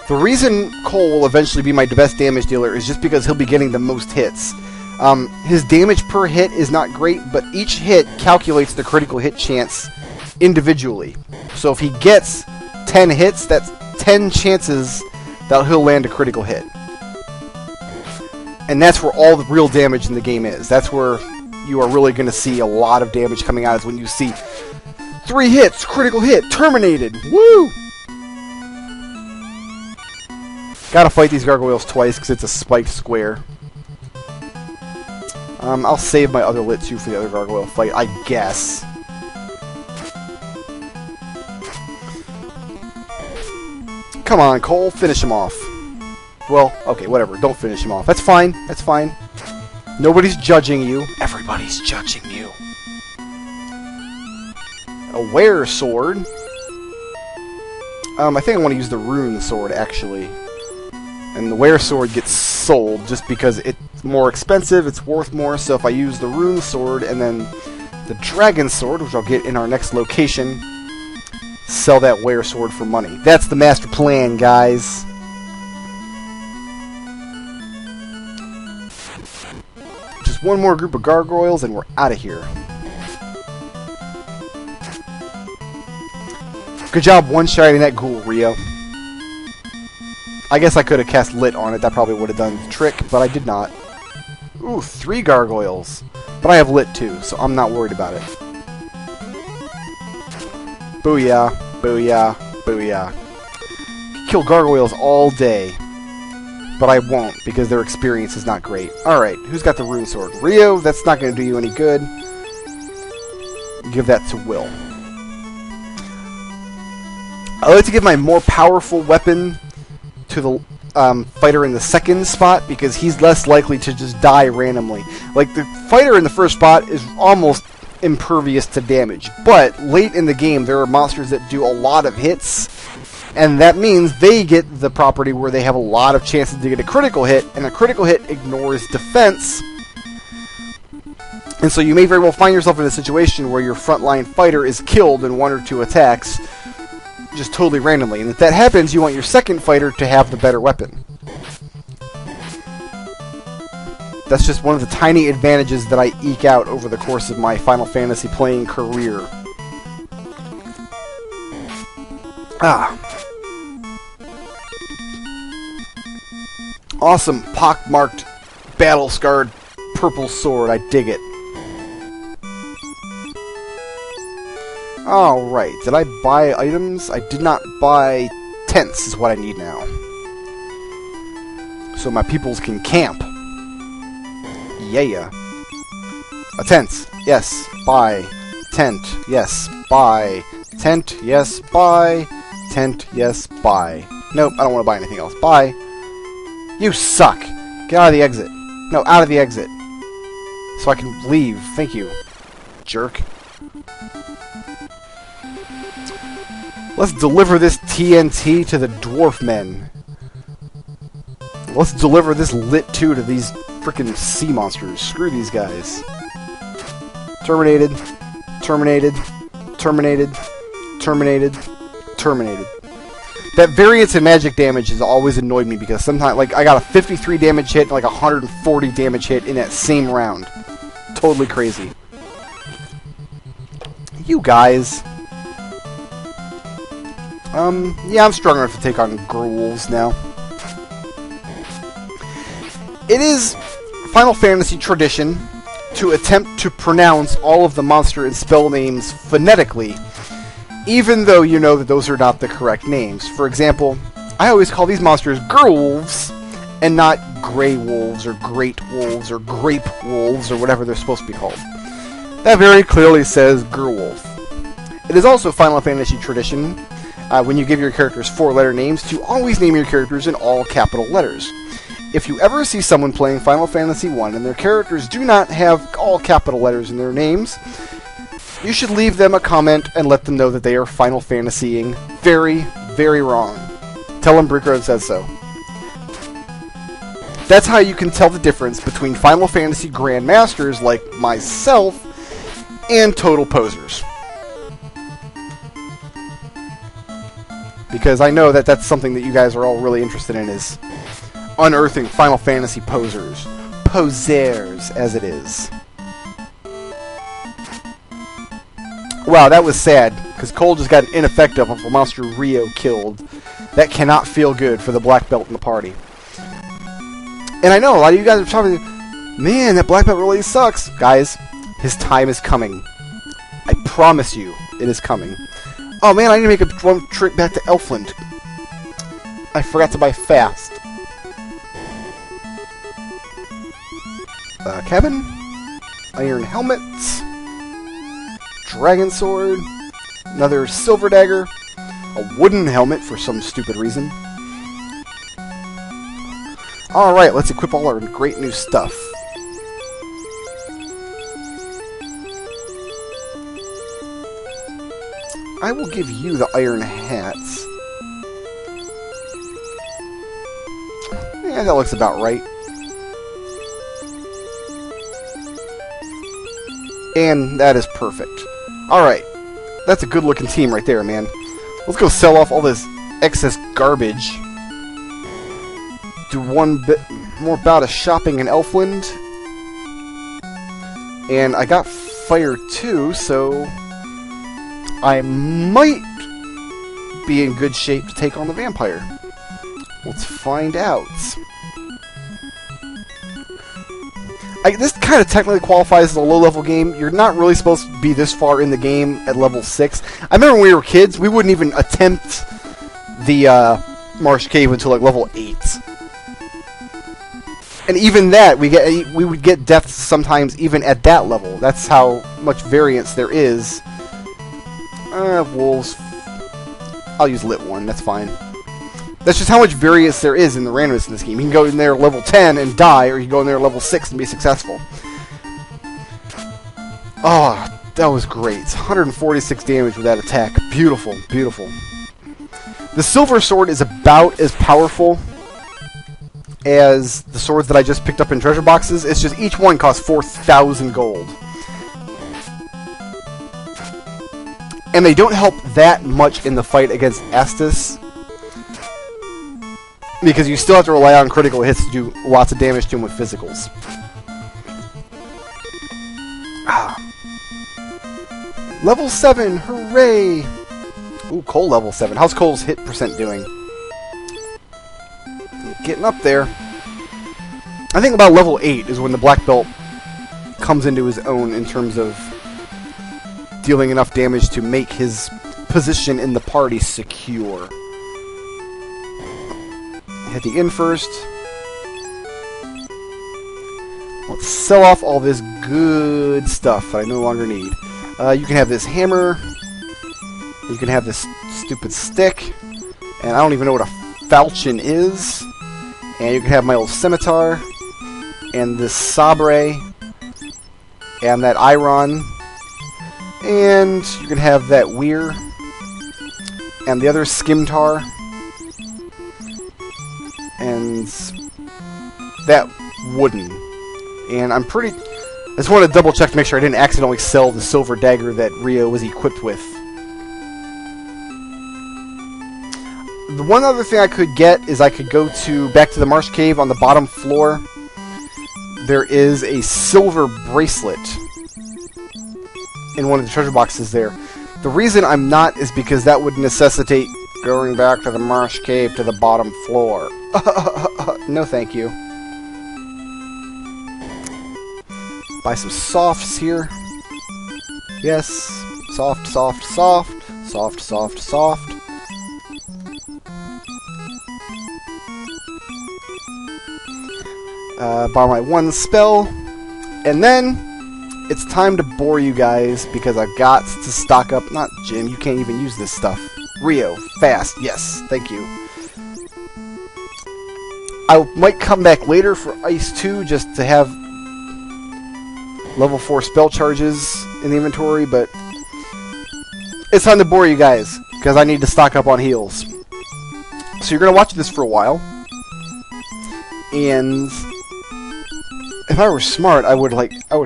The reason Cole will eventually be my best damage dealer is just because he'll be getting the most hits. His damage per hit is not great, but each hit calculates the critical hit chance individually. So if he gets 10 hits, that's 10 chances that he'll land a critical hit. And that's where all the real damage in the game is. That's where you are really going to see a lot of damage coming out, is when you see 3 hits, critical hit, terminated. Woo! Gotta fight these gargoyles twice because it's a spiked square. I'll save my other lit 2 for the other gargoyle fight, I guess. Come on, Cole, finish him off. Well, okay, whatever, don't finish him off. That's fine, that's fine. Nobody's judging you. Everybody's judging you. A Were sword. I think I want to use the rune sword, actually. And the Were sword gets sold just because it's more expensive, it's worth more, so if I use the rune sword and then the dragon sword, which I'll get in our next location, sell that Were sword for money. That's the master plan, guys. Just one more group of gargoyles and we're out of here. Good job one-shotting that ghoul, Rio. I guess I could have cast Lit on it. That probably would have done the trick, but I did not. Ooh, 3 gargoyles. But I have Lit too, so I'm not worried about it. Booyah, booyah, booyah. Kill gargoyles all day. But I won't, because their experience is not great. Alright, who's got the rune sword? Rio, that's not going to do you any good. Give that to Will. I like to give my more powerful weapon to the fighter in the second spot, because he's less likely to just die randomly. Like, the fighter in the first spot is almost impervious to damage, but late in the game there are monsters that do a lot of hits, and that means they get the property where they have a lot of chances to get a critical hit, and a critical hit ignores defense. And so you may very well find yourself in a situation where your frontline fighter is killed in 1 or 2 attacks, just totally randomly. And if that happens, you want your second fighter to have the better weapon. That's just one of the tiny advantages that I eke out over the course of my Final Fantasy playing career. Awesome, pockmarked, battle-scarred purple sword. I dig it. Alright, did I buy items? I did not buy tents, is what I need now. So my peoples can camp. Yeah. A tent. Yes, buy. Tent. Yes, buy. Tent. Yes, buy. Tent. Yes, buy. Nope, I don't want to buy anything else. Buy. You suck. Get out of the exit. No, out of the exit. So I can leave. Thank you, jerk. Let's deliver this TNT to the dwarf men. Let's deliver this Lit 2 to these frickin' sea monsters. Screw these guys. Terminated. Terminated. Terminated. Terminated. Terminated. That variance in magic damage has always annoyed me, because sometimes, like, I got a 53 damage hit and like a 140 damage hit in that same round. Totally crazy. You guys. Yeah, I'm strong enough to take on GrrrrrWOLFs now. It is Final Fantasy tradition to attempt to pronounce all of the monster and spell names phonetically, even though you know that those are not the correct names. For example, I always call these monsters GrrrrWOLFs, and not Grey Wolves, or Great Wolves, or Grape Wolves, or whatever they're supposed to be called. That very clearly says GrrrrWOLF. It is also Final Fantasy tradition, when you give your characters 4-letter names, to always name your characters in all capital letters. If you ever see someone playing Final Fantasy I and their characters do not have all capital letters in their names, you should leave them a comment and let them know that they are Final Fantasying very, very wrong. Tell them Brickroad says so. That's how you can tell the difference between Final Fantasy Grandmasters like myself and total posers. because I know that that's something that you guys are all really interested in, is unearthing Final Fantasy posers. Posers, as it is. Wow, that was sad, because Cole just got an ineffective of a monster Rio killed. That cannot feel good for the black belt in the party. And I know, a lot of you guys are probably, man, that black belt really sucks. Guys, his time is coming. I promise you, it is coming. Oh man, I need to make one trip back to Elfland. I forgot to buy fast. Cabin, iron helmets, dragon sword, another silver dagger, a wooden helmet for some stupid reason. Alright, let's equip all our great new stuff. I will give you the iron hats. Yeah, that looks about right. And that is perfect. Alright, that's a good looking team right there, man. Let's go sell off all this excess garbage. Do one bit more bout of shopping in Elfland. And I got fire too, so I might be in good shape to take on the vampire. Let's find out. This kind of technically qualifies as a low-level game. You're not really supposed to be this far in the game at level 6. I remember when we were kids, we wouldn't even attempt the Marsh Cave until like level 8. And even that, we would get deaths sometimes even at that level. That's how much variance there is. Wolves. I'll use Lit 1, that's fine. That's just how much variance there is in the randomness in this game. You can go in there level 10 and die, or you can go in there level 6 and be successful. Oh, that was great. 146 damage with that attack. Beautiful, beautiful. The silver sword is about as powerful as the swords that I just picked up in treasure boxes. It's just each one costs 4,000 gold. And they don't help that much in the fight against Estus, because you still have to rely on critical hits to do lots of damage to him with physicals. Level 7, hooray! Ooh, Cole level 7. How's Cole's hit percent doing? Getting up there. I think about level 8 is when the black belt comes into his own in terms of dealing enough damage to make his position in the party secure. Hit the inn first. Let's sell off all this good stuff that I no longer need. You can have this hammer. You can have this stupid stick. And I don't even know what a falchion is. And you can have my old scimitar. And this sabre. And that iron. And you can have that weir. And the other skimtar. And that wooden. And I'm pretty... I just want to double check to make sure I didn't accidentally sell the silver dagger that Rio was equipped with. The one other thing I could get is I could go back to the Marsh Cave on the bottom floor. There is a silver bracelet in one of the treasure boxes there. The reason I'm not is because that would necessitate going back to the Marsh Cave to the bottom floor. No thank you. Buy some softs here. Yes. Soft, soft, soft. Soft, soft, soft. Buy my one spell. And then it's time to bore you guys because I've got to stock up. Not Jim, you can't even use this stuff. Rio, fast, yes, thank you. I might come back later for Ice 2 just to have level 4 spell charges in the inventory, but it's time to bore you guys because I need to stock up on heals. So you're going to watch this for a while, and if I were smart, I would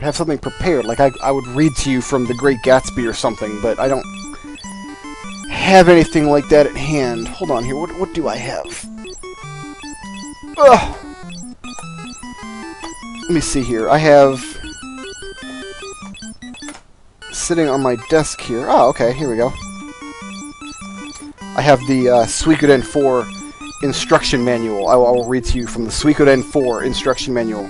have something prepared. Like I would read to you from The Great Gatsby or something, but I don't have anything like that at hand. Hold on here. What do I have? Ugh. Let me see here. I have... sitting on my desk here. Oh, okay. Here we go. I have the Suikoden 4 instruction manual. I will read to you from the Suikoden 4 instruction manual.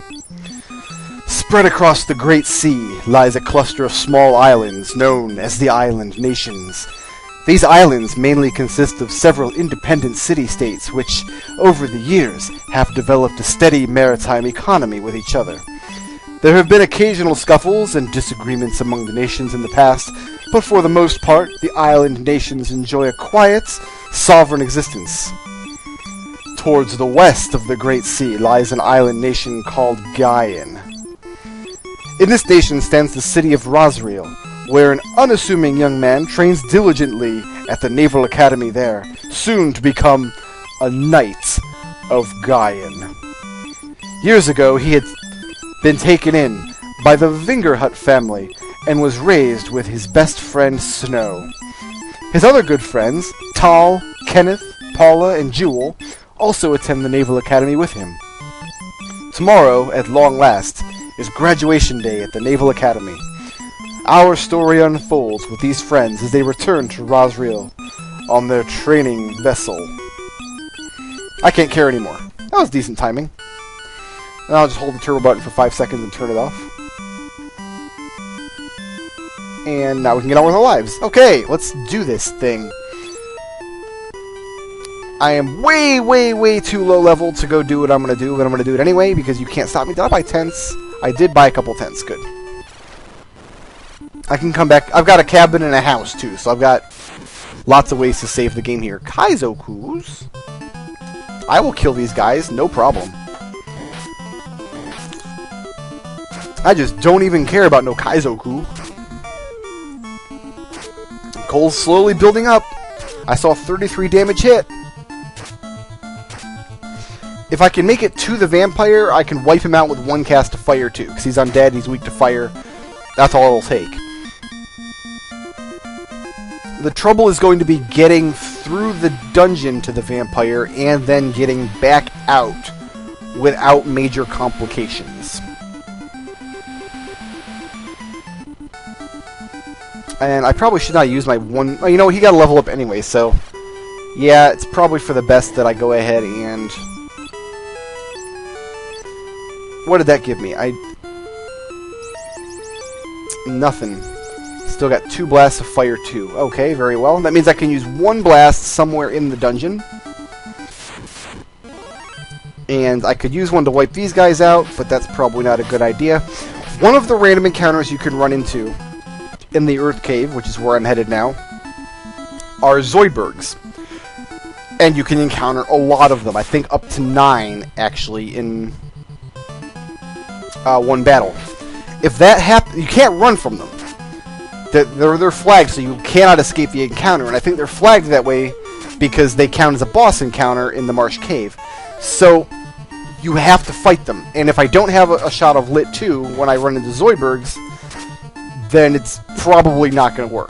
Spread across the Great Sea lies a cluster of small islands known as the Island Nations. These islands mainly consist of several independent city-states which, over the years, have developed a steady maritime economy with each other. There have been occasional scuffles and disagreements among the nations in the past, but for the most part, the island nations enjoy a quiet, sovereign existence. Towards the west of the Great Sea lies an island nation called Gaian. In this nation stands the city of Rosriel, where an unassuming young man trains diligently at the Naval Academy there, soon to become a Knight of Gaian. Years ago, he had been taken in by the Vingerhut family and was raised with his best friend Snow. His other good friends, Tal, Kenneth, Paula, and Jewel, also attend the Naval Academy with him. Tomorrow, at long last, is graduation day at the Naval Academy. Our story unfolds with these friends as they return to Rosriel on their training vessel. I can't care anymore. That was decent timing. And I'll just hold the turbo button for 5 seconds and turn it off. And now we can get on with our lives. Okay, let's do this thing. I am way, way, way too low level to go do what I'm going to do, but I'm going to do it anyway because you can't stop me. Did I buy tents? I did buy a couple tents. Good. I can come back. I've got a cabin and a house, too, so I've got lots of ways to save the game here. Kaizokus? I will kill these guys, no problem. I just don't even care about no Kaizoku. Cole's slowly building up. I saw 33 damage hit. If I can make it to the vampire, I can wipe him out with one cast of fire too, because he's undead, he's weak to fire. That's all it'll take. The trouble is going to be getting through the dungeon to the vampire and then getting back out without major complications. And I probably should not use my one... Oh, you know, he got to level up anyway, so... Yeah, it's probably for the best that I go ahead and... What did that give me? Nothing. Still got 2 blasts of fire, too. Okay, very well. That means I can use 1 blast somewhere in the dungeon. And I could use one to wipe these guys out, but that's probably not a good idea. One of the random encounters you can run into in the Earth Cave, which is where I'm headed now, are Zoidbergs. And you can encounter a lot of them. I think up to 9, actually, in... one battle. If that happens, you can't run from them. They're flagged, so you cannot escape the encounter. And I think they're flagged that way because they count as a boss encounter in the Marsh Cave. So you have to fight them. And if I don't have a shot of Lit 2 when I run into Zoidbergs, then it's probably not going to work.